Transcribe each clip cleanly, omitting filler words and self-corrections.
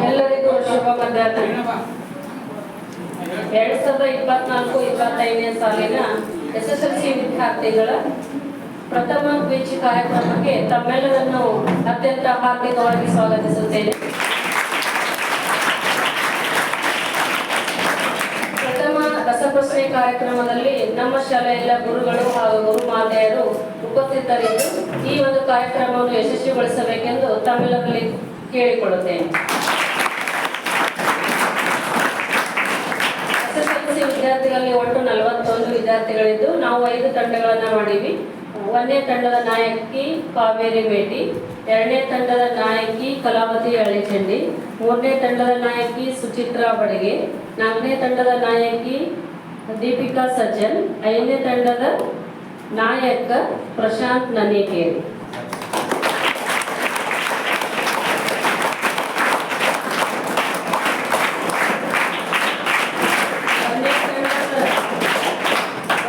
ಎಲ್ಲರಿಗೂ ಶುಭ ಮಧ್ಯಾಹ್ನ. 2024-25ನೇ ಸಾಲಿನ SSLC ವಿದ್ಯಾರ್ಥಿಗಳ ಪ್ರಥಮ ಕ್ವಿಜ್ ಕಾರ್ಯಕ್ರಮಕ್ಕೆ ತಮ್ಮೆಲ್ಲರನ್ನು ಅತ್ಯಂತ ಹಾರ್ದಿಕವಾಗಿ ಸ್ವಾಗತಿಸುತ್ತೇನೆ. ಪ್ರಥಮ ರಸಪ್ರಶ್ನೆ ಕಾರ್ಯಕ್ರಮದಲ್ಲಿ ನಮ್ಮ ಶಾಲೆಯ ಗುರುಗಳು ಹಾಗೂ ಗುರುಮಾತೆಯರು ಉಪಸ್ಥಿತರಿದ್ದು ಈ ಒಂದು ಕಾರ್ಯಕ್ರಮವನ್ನು ಯಶಸ್ವಿಗೊಳಿಸಬೇಕೆಂದು ತಮ್ಮೆಲ್ಲರಲ್ಲಿ ಕೇಳಿಕೊಳ್ಳುತ್ತೇನೆ. SSLC ವಿದ್ಯಾರ್ಥಿಗಳಲ್ಲಿ ಒಟ್ಟು 41 ವಿದ್ಯಾರ್ಥಿಗಳಿದ್ದು ನಾವು 5 ತಂಡಗಳನ್ನು ಮಾಡಿವಿ. 1ನೇ ತಂಡದ ನಾಯಕಿ ಕಾವೇರಿ ಮೇಟಿ, 2ನೇ ತಂಡದ ನಾಯಕಿ ಕಲಾವತಿ ಹಳ್ಳಿಚಂಡಿ, 3ನೇ ತಂಡದ ನಾಯಕಿ ಸುಚಿತ್ರಾ ಬಡಿಗೆ, 4ನೇ ತಂಡದ ನಾಯಕಿ ದೀಪಿಕಾ ಸಜ್ಜನ್, 5ನೇ ತಂಡದ ನಾಯಕ ಪ್ರಶಾಂತ್ ನನಿಕೇರಿ.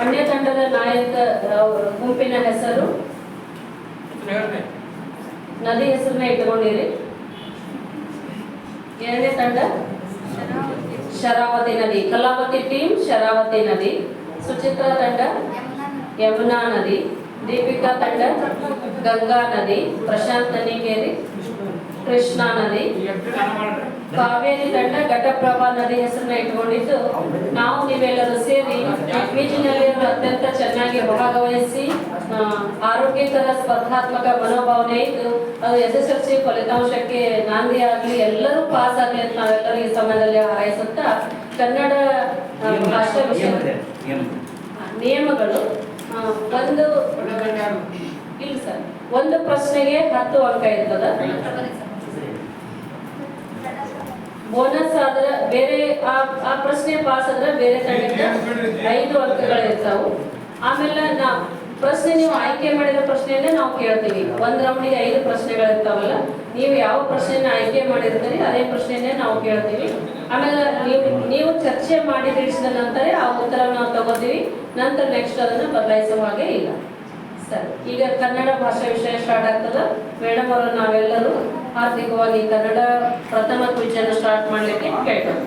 ಒಂದನೇ ತಂಡದ ನಾಯಕ ಗುಂಪಿನ ಹೆಸರು ನದಿ ಹೆಸರನ್ನ ಇಟ್ಟುಕೊಂಡಿರಿ. 2ನೇ ತಂಡ ಶರಾವತಿ ನದಿ, ಕಲಾವತಿ ಟೀಮ್ ಶರಾವತಿ ನದಿ, ಸುಚಿತ್ರಾ ತಂಡ ಯಮುನಾ ನದಿ, ದೀಪಿಕಾ ತಂಡ ಗಂಗಾ ನದಿ, ಪ್ರಶಾಂತ್ ನನಿಕೇರಿ ಕೃಷ್ಣಾ ನದಿ, ಕಾವೇರಿ ತಂಡ ಘಟಪ್ರಭಾ ನದಿ ಹೆಸರನ್ನ ಇಟ್ಕೊಂಡಿದ್ದು ನಾವು ನೀವೆಲ್ಲರೂ ಸೇರಿ ಕ್ವಿಜ್ನಲ್ಲಿ ಅತ್ಯಂತ ಚೆನ್ನಾಗಿ ಭಾಗವಹಿಸಿ ಆರೋಗ್ಯಕರ ಸ್ಪರ್ಧಾತ್ಮಕ ಮನೋಭಾವನೆ ಇದ್ದು ಅದು SSLC ಫಲಿತಾಂಶಕ್ಕೆ ನಾಂದಿ ಆಗಲಿ, ಎಲ್ಲರೂ ಪಾಸ್ ಆಗಲಿ ಅಂತ ನಾವೆಲ್ಲರೂ ಈ ಸಮಯದಲ್ಲಿ ಹಾರೈಸುತ್ತಾ ಕನ್ನಡ ಭಾಷಾ ವಿಷಯ ನಿಯಮಗಳು ಇಲ್ಲ ಸರ್, ಒಂದು ಪ್ರಶ್ನೆಗೆ 10 ಅಂಕ ಇರ್ತದ. ಬೋನಸ್ ಆದ್ರೆ ಬೇರೆ ಆ ಪ್ರಶ್ನೆ ಪಾಸ್ ಆದ್ರೆ ಬೇರೆ ತಂಡಕ್ಕೆ 5 ಅಂಕಗಳಿರ್ತಾವು. ಆಮೇಲೆ ಪ್ರಶ್ನೆ ನೀವು ಆಯ್ಕೆ ಮಾಡಿದ ಪ್ರಶ್ನೆಯನ್ನೇ ನಾವು ಕೇಳ್ತೀವಿ. ಒಂದು ರೌಂಡಿಗೆ 5 ಪ್ರಶ್ನೆಗಳಿರ್ತಾವಲ್ಲ, ನೀವು ಯಾವ ಪ್ರಶ್ನೆನ ಆಯ್ಕೆ ಮಾಡಿರ್ತೀರಿ ಅದೇ ಪ್ರಶ್ನೆಯನ್ನೇ ನಾವು ಕೇಳ್ತೀವಿ. ಆಮೇಲೆ ನೀವು ಚರ್ಚೆ ಮಾಡಿ ತಿಳಿಸಿದ ನಂತರ ಆ ಉತ್ತರ ನಾವು ತಗೋತೀವಿ. ನಂತರ ನೆಕ್ಸ್ಟ್ ಅದನ್ನು ಬದಲಾಯಿಸುವ ಹಾಗೆ ಇಲ್ಲ ಸರ್. ಈಗ ಕನ್ನಡ ಭಾಷಾ ವಿಷಯ ಸ್ಟಾರ್ಟ್ ಆಗ್ತದ. ಮೇಡಮ್ ಅವರು ನಾವೆಲ್ಲರೂ ಹಾರ್ದಿಕವಾಗಿ ಕನ್ನಡ ಪ್ರಥಮ ಕ್ವಿಜ್ ಅನ್ನು ಸ್ಟಾರ್ಟ್ ಮಾಡಲಿಕ್ಕೆ ಕೇಳ್ತೇವೆ.